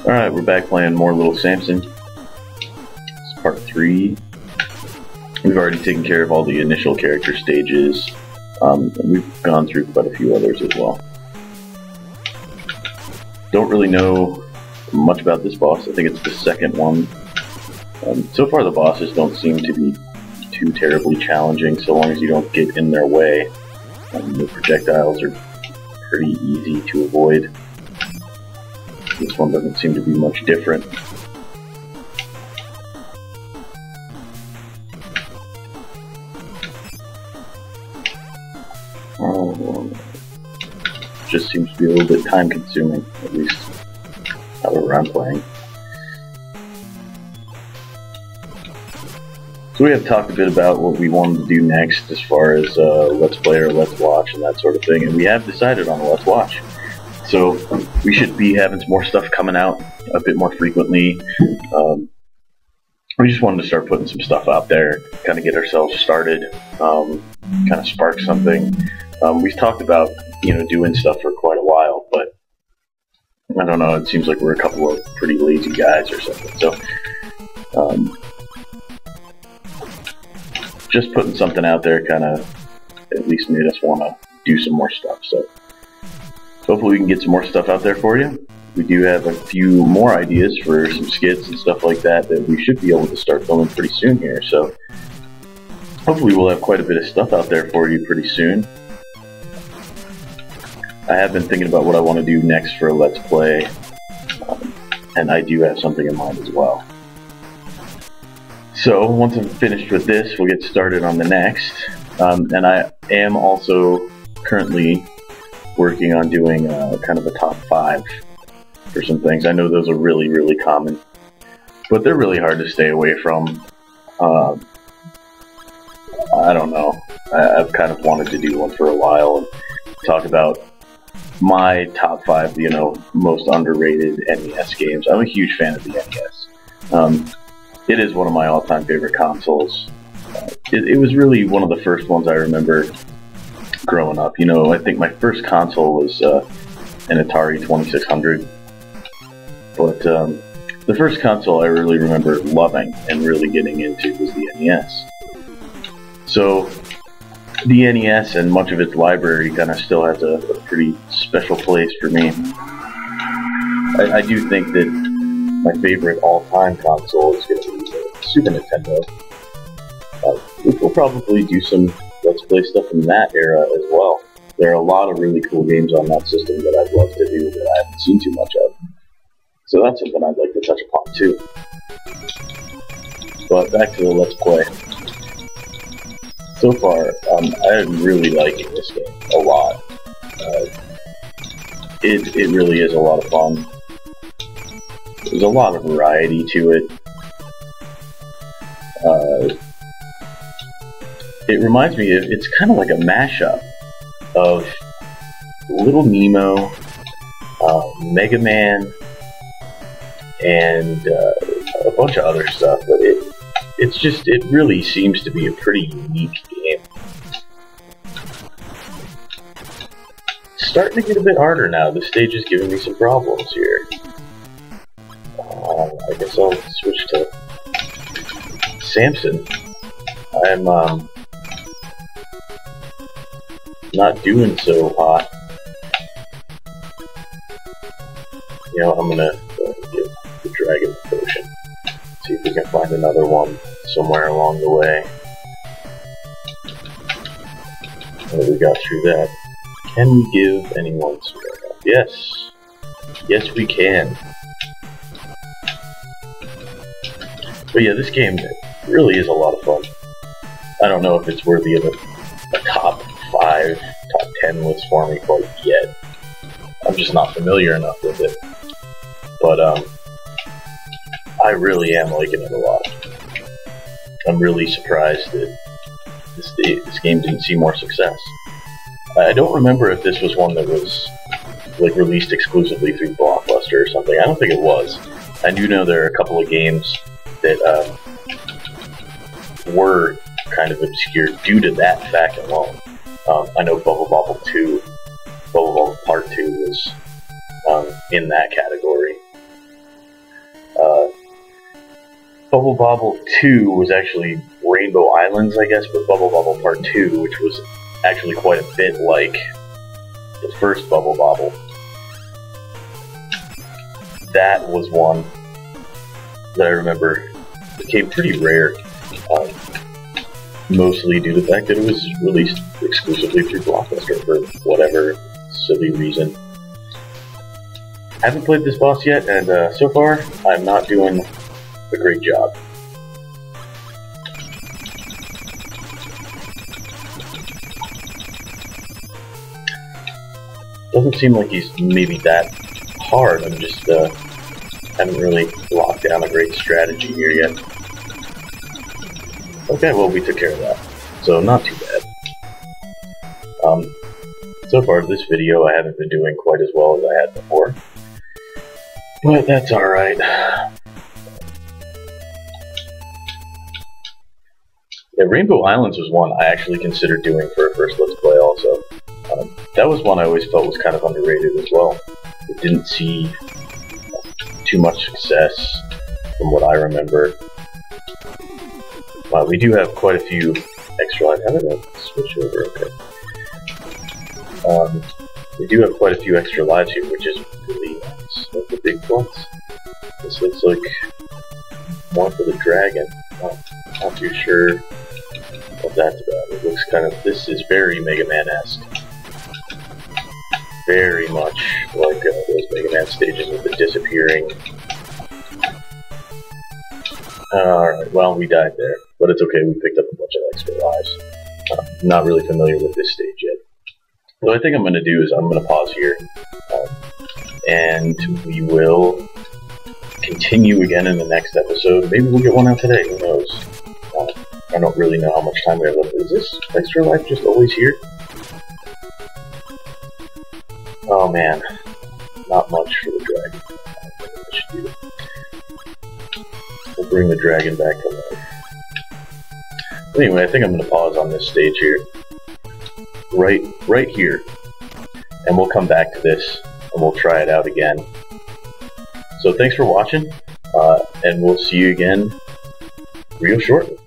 Alright, we're back playing more Little Samson. It's part 3. We've already taken care of all the initial character stages, and we've gone through quite a few others as well. Don't really know much about this boss. I think it's the second one. So far the bosses don't seem to be too terribly challenging, so long as you don't get in their way. The projectiles are pretty easy to avoid. This one doesn't seem to be much different. Just seems to be a little bit time consuming, at least however I'm playing. So we have talked a bit about what we wanted to do next as far as Let's Play or Let's Watch and that sort of thing, and we have decided on a Let's Watch. So we should be having some more stuff coming out a bit more frequently. We just wanted to start putting some stuff out there, kind of get ourselves started, kind of spark something. We've talked about, doing stuff for quite a while, but I don't know, it seems like we're a couple of pretty lazy guys or something. So just putting something out there kind of at least made us want to do some more stuff. So hopefully we can get some more stuff out there for you. We do have a few more ideas for some skits and stuff like that we should be able to start filming pretty soon here. So hopefully we'll have quite a bit of stuff out there for you pretty soon. I have been thinking about what I want to do next for a Let's Play, and I do have something in mind as well. So once I'm finished with this, we'll get started on the next. And I am also currently working on doing kind of a top 5 for some things. I know those are really, really common, but they're really hard to stay away from. I don't know. I've kind of wanted to do one for a while and talk about my top 5, most underrated NES games. I'm a huge fan of the NES. It is one of my all-time favorite consoles. It was really one of the first ones I remember growing up. I think my first console was an Atari 2600. But the first console I really remember loving and really getting into was the NES. So the NES and much of its library kind of still has a pretty special place for me. I do think that my favorite all-time console is going to be the Super Nintendo. We'll probably do some Let's Play stuff in that era as well. There are a lot of really cool games on that system that I'd love to do that I haven't seen too much of. So that's something I'd like to touch upon too. But back to the Let's Play. So far, I'm really liking this game a lot. It really is a lot of fun. There's a lot of variety to it. It reminds me of, it's kind of like a mashup of Little Nemo, Mega Man, and a bunch of other stuff, but it really seems to be a pretty unique game. It's starting to get a bit harder now. The stage is giving me some problems here. I guess I'll switch to Samson. I'm not doing so hot. I'm gonna give the dragon the potion. See if we can find another one somewhere along the way. We got through that. Can we give anyone some help? Yes. Yes, we can. But yeah, this game really is a lot of fun. I don't know if it's worthy of a top 5, top 10 list for me quite yet. I'm just not familiar enough with it. But I really am liking it a lot. I'm really surprised that this game didn't see more success. I don't remember if this was one that was released exclusively through Blockbuster or something. I don't think it was. I do know there are a couple of games that were kind of obscured due to that fact alone. I know Bubble Bobble Part 2 was in that category. Bubble Bobble 2 was actually Rainbow Islands, I guess, but Bubble Bobble Part 2, which was actually quite a bit like the first Bubble Bobble. That was one that I remember became pretty rare, mostly due to the fact that it was released exclusively through Blockbuster for whatever silly reason. I haven't played this boss yet, and so far, I'm not doing a great job. Doesn't seem like he's maybe that hard. I'm just haven't really locked down a great strategy here yet. Okay, well, we took care of that, so not too bad. So far this video I haven't been doing quite as well as I had before, but that's alright. Yeah, Rainbow Islands was one I actually considered doing for a first Let's Play also. That was one I always felt was kind of underrated as well. It didn't see too much success from what I remember. We do have quite a few extra lives. How did I switch over? Okay. We do have quite a few extra lives here, which is really nice. Like the big plus. This looks like more for the dragon. Not too sure what that's about. It looks kind of... This is very Mega Man-esque. Very much like those Mega Man stages with the disappearing. Alright, well, we died there. But it's okay, we picked up a bunch of extra lives. I'm not really familiar with this stage yet. What I think I'm going to do is I'm going to pause here. And we will continue again in the next episode. Maybe we'll get one out today, who knows. I don't really know how much time we have left. Is this extra life just always here? Oh man, not much for the dragon. I don't think I should do it. We'll bring the dragon back to life. Anyway, I think I'm going to pause on this stage here. Right here. And we'll come back to this, and we'll try it out again. So thanks for watching, and we'll see you again real shortly.